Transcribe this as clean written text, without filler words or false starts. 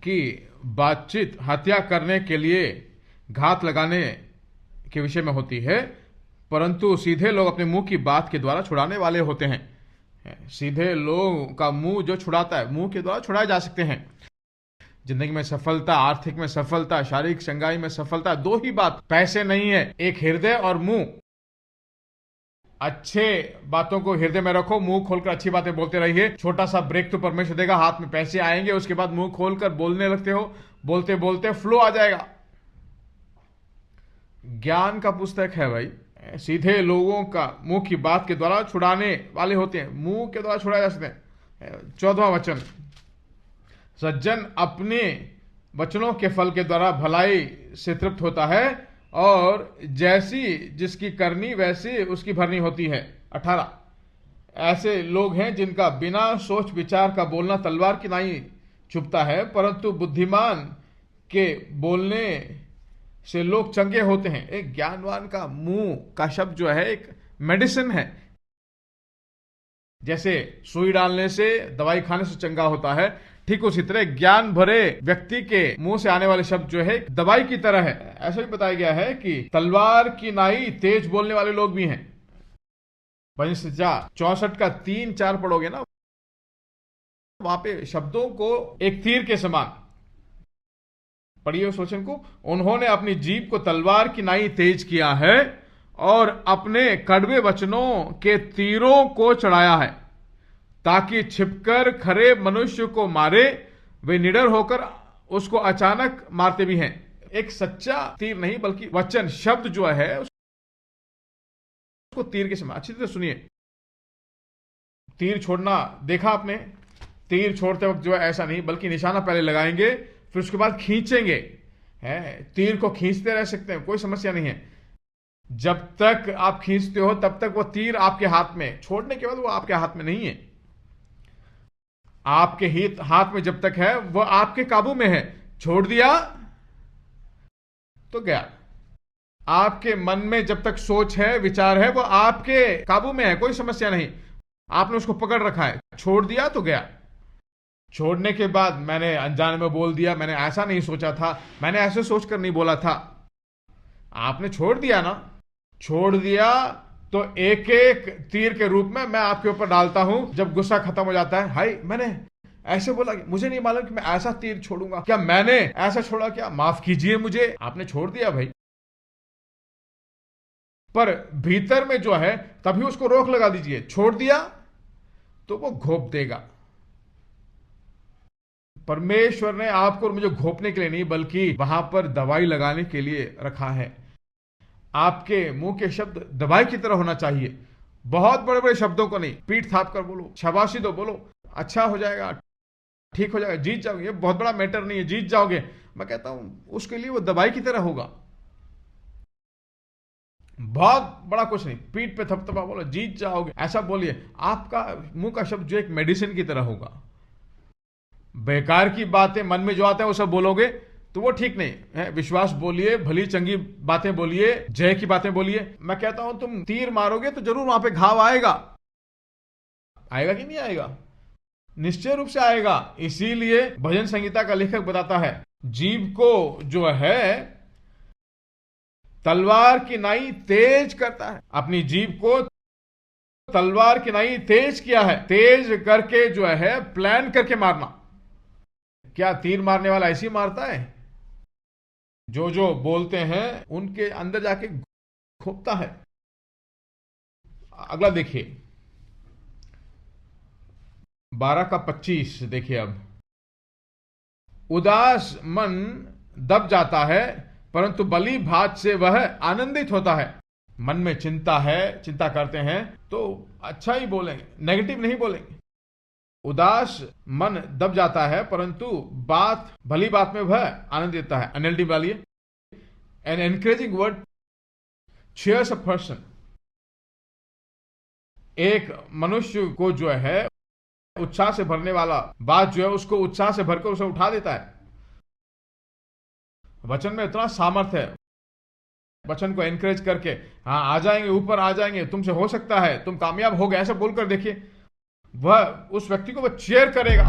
की बातचीत हत्या करने के लिए घात लगाने के विषय में होती है, परंतु सीधे लोग अपने मुंह की बात के द्वारा छुड़ाने वाले होते हैं। सीधे लोगों का मुंह जो छुड़ाता है, मुंह के द्वारा छुड़ाए जा सकते हैं। जिंदगी में सफलता, आर्थिक में सफलता, शारीरिक संगाई में सफलता, दो ही बात, पैसे नहीं है, एक हृदय और मुंह। अच्छे बातों को हृदय में रखो, मुंह खोलकर अच्छी बातें बोलते रहिए। छोटा सा ब्रेक तो परमेश्वर देगा, हाथ में पैसे आएंगे, उसके बाद मुंह खोलकर बोलने लगते हो, बोलते बोलते फ्लो आ जाएगा। ज्ञान का पुस्तक है भाई। सीधे लोगों का मुंह की बात के द्वारा छुड़ाने वाले होते हैं, मुंह के द्वारा छुड़ाए जा सकते हैं। 14वां वचन, सज्जन अपने वचनों के फल के द्वारा भलाई से तृप्त होता है, और जैसी जिसकी करनी वैसी उसकी भरनी होती है। 18, ऐसे लोग हैं जिनका बिना सोच विचार का बोलना तलवार की नाई चुभता है, परंतु बुद्धिमान के बोलने से लोग चंगे होते हैं। एक ज्ञानवान का मुंह का शब्द जो है एक मेडिसिन है। जैसे सुई डालने से, दवाई खाने से चंगा होता है, ठीक उसी तरह ज्ञान भरे व्यक्ति के मुंह से आने वाले शब्द जो है दवाई की तरह है। ऐसा भी बताया गया है कि तलवार की नाई तेज बोलने वाले लोग भी हैं। 64 का 3-4 पढ़ोगे ना, वहां पे शब्दों को एक तीर के समान पढ़िए उस वचन को। उन्होंने अपनी जीभ को तलवार की नाई तेज किया है और अपने कड़वे वचनों के तीरों को चढ़ाया है, ताकि छिपकर खरे मनुष्य को मारे। वे निडर होकर उसको अचानक मारते भी हैं। एक सच्चा तीर नहीं बल्कि वचन, शब्द जो है उसको तीर के समान। अच्छी तरह सुनिए। तीर छोड़ना देखा आपने? तीर छोड़ते वक्त जो है ऐसा नहीं, बल्कि निशाना पहले लगाएंगे, फिर उसके बाद खींचेंगे। तीर को खींचते रह सकते हैं, कोई समस्या नहीं है। जब तक आप खींचते हो तब तक वो तीर आपके हाथ में, छोड़ने के बाद वो आपके हाथ में नहीं है। आपके हाथ में जब तक है वो आपके काबू में है, छोड़ दिया तो गया। आपके मन में जब तक सोच है, विचार है, वो आपके काबू में है, कोई समस्या नहीं। आपने उसको पकड़ रखा है, छोड़ दिया तो गया। छोड़ने के बाद मैंने अनजाने में बोल दिया, मैंने ऐसा नहीं सोचा था, मैंने ऐसे सोचकर नहीं बोला था, आपने छोड़ दिया ना। छोड़ दिया तो एक एक तीर के रूप में मैं आपके ऊपर डालता हूं। जब गुस्सा खत्म हो जाता है, हाय मैंने ऐसे बोला, मुझे नहीं मालूम कि मैं ऐसा तीर छोड़ूंगा, क्या मैंने ऐसा छोड़ा, क्या माफ कीजिए मुझे। आपने छोड़ दिया भाई, पर भीतर में जो है तभी उसको रोक लगा दीजिए। छोड़ दिया तो वो घोप देगा। परमेश्वर ने आपको और मुझे घोपने के लिए नहीं, बल्कि वहां पर दवाई लगाने के लिए रखा है। आपके मुंह के शब्द दवाई की तरह होना चाहिए। बहुत बड़े बड़े शब्दों को नहीं, पीठ थाप कर बोलो, शाबाशी दो, बोलो अच्छा हो जाएगा, ठीक हो जाएगा, जीत जाओगे, ये बहुत बड़ा मैटर नहीं है, जीत जाओगे। मैं कहता हूं उसके लिए वो दवाई की तरह होगा। बहुत बड़ा कुछ नहीं, पीठ पे थपथपा बोलो, जीत जाओगे, ऐसा बोलिए। आपका मुंह का शब्द जो एक मेडिसिन की तरह होगा। बेकार की बातें मन में जो आते हैं वो सब बोलोगे तो वो ठीक नहीं है। विश्वास बोलिए, भली चंगी बातें बोलिए, जय की बातें बोलिए। मैं कहता हूं तुम तीर मारोगे तो जरूर वहां पे घाव आएगा। आएगा कि नहीं आएगा? निश्चय रूप से आएगा। इसीलिए भजन संहिता का लेखक बताता है, जीभ को जो है तलवार की नाई तेज करता है। अपनी जीभ को तलवार की नाई तेज किया है। तेज करके जो है प्लान करके मारना। क्या तीर मारने वाला ऐसे ही मारता है? जो जो बोलते हैं उनके अंदर जाके घोपता है। अगला देखिए 12 का 25 देखिए। अब उदास मन दब जाता है, परंतु बलि भात से वह आनंदित होता है। मन में चिंता है, चिंता करते हैं तो अच्छा ही बोलेंगे, नेगेटिव नहीं बोलेंगे। उदास मन दब जाता है, परंतु भली बात में वह आनंद देता है। एनएलडी वाली, an encouraging word cheers a person। एक मनुष्य को जो है उत्साह से भरने वाला बात जो है उसको उत्साह से भरकर उसे उठा देता है। वचन में इतना सामर्थ्य है। वचन को एनकरेज करके, हाँ आ जाएंगे, ऊपर आ जाएंगे, तुमसे हो सकता है, तुम कामयाब हो गए, ऐसा बोलकर देखिए, वह उस व्यक्ति को वह चीयर करेगा।